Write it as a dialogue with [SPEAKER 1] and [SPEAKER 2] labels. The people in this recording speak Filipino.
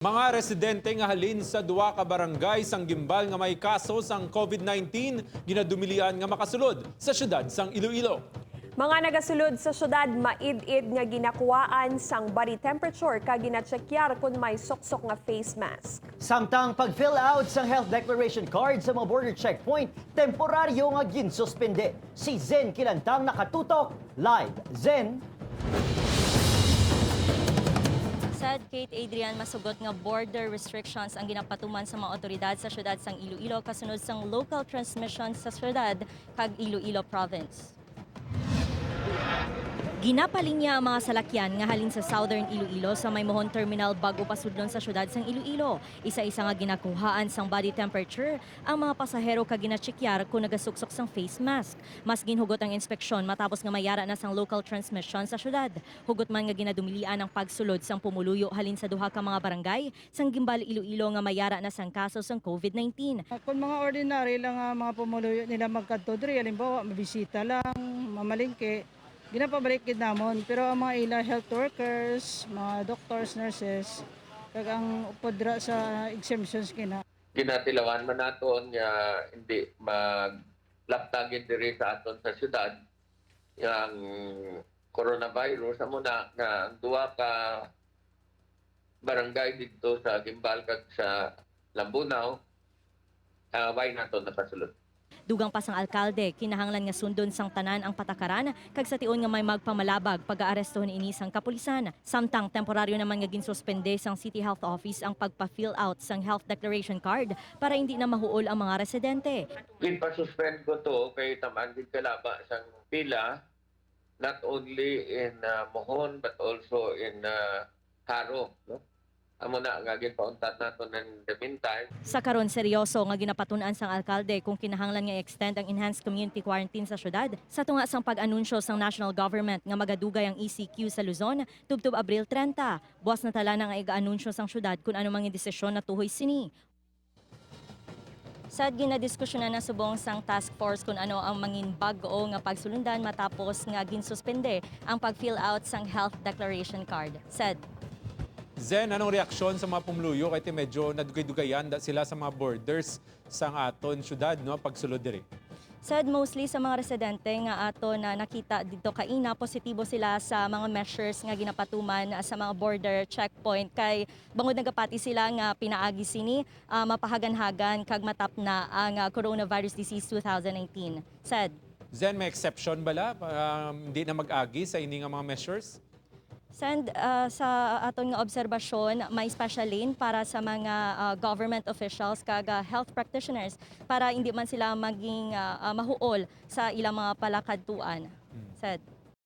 [SPEAKER 1] Mga residente nga halin sa duwa ka barangay sang Gimbal nga may kaso sang COVID-19 ginadumilian nga makasulod sa syudad sang Iloilo.
[SPEAKER 2] Mga nagasulod sa syudad maid-id nga ginakuwaan sang body temperature ka ginatsekyar kung may suksok nga face mask.
[SPEAKER 3] Samtang pag-fill out sang health declaration card sa mga border checkpoint, temporaryo nga ginsuspende. Si Zen Kilantang nakatutok live. Zen.
[SPEAKER 4] Said Kate Adrian masugot nga border restrictions ang ginapatuman sa mga otoridad sa syudad sang Iloilo kasunod sang local transmission sa syudad kag Iloilo province. Ginapalinya ang mga salakyan nga halin sa Southern Iloilo sa may mohon terminal bago pasudlon sa syudad sang Iloilo. Isa-isa nga ginakuhaan sang body temperature ang mga pasahero kag ginatsekyar kung nagasuksok sang face mask. Mas ginhugot ang inspeksyon matapos nga mayara na sang local transmission sa syudad. Hugot man nga ginadumilian ang pagsulod sang pumuluyo halin sa duha ka mga barangay sang Gimbal Iloilo nga mayara na sang kaso sang COVID-19.
[SPEAKER 5] Kung mga ordinary lang mga pumuluyo nila magkadto diri, halimbawa mabisita lang, mamalingke, ginapabalik gid namon. Pero ang mga ila health workers, mga doctors, nurses, kag ang upodra sa exemptions
[SPEAKER 6] ginatilawan man naton nga hindi maglaptagin diri sa aton sa syudad yang coronavirus amo na nga duha ka barangay dito sa Gimbal kag sa Lambunaw why naton napasulod.
[SPEAKER 4] Dugang pa sang alkalde, kinahanglan nga sundon sang tanan ang patakaran kag sa tion nga may magpamalabag pag-aarestohon ini sang kapulisan. Samtang temporaryo naman nga ginsuspende sang City Health Office ang pagpa-fill out sang health declaration card para hindi na mahuol ang mga residente.
[SPEAKER 6] Ginpa-suspend ko to kay taman gid kalaba sang pila not only in Mohon but also in Haro, no? Amo na nga ginpauntat naton in the meantime.
[SPEAKER 4] Sa karon seryoso nga ginapatun-an sang alkalde kung kinahanglan nga i-extend ang enhanced community quarantine sa syudad sa tunga sang pag-anunsyo sang national government nga magadugay ang ECQ sa Luzon tubtob Abril 30. Buwas na tala nga iga-anunsyo sang syudad kung ano mang desisyon na tuhoy sini. Sad ginadiskusyonan na subong sang task force kung ano ang mangin bag-o nga pagsulundan matapos nga ginsuspende ang pag-fill out sang health declaration card. Sad
[SPEAKER 1] Zen, anong reaksyon sa mga pumuluyo kay medyo nadugay-dugayan sila sa mga borders sang aton syudad no pagsulod diri?
[SPEAKER 4] Said mostly sa mga residente nga ato na nakita dito kaina positibo sila sa mga measures nga ginapatuman sa mga border checkpoint kay bangod nagapati sila nga pinaagi sini mapahagan-hagan kag matap na ang coronavirus disease 2019. Said
[SPEAKER 1] Zen, may exception bala hindi na mag-agi sa ini nga mga measures?
[SPEAKER 4] Send sa aton nga obserbasyon, may special lane para sa mga government officials kag health practitioners para hindi man sila maging mahuol sa ilang mga palakadtuan. Said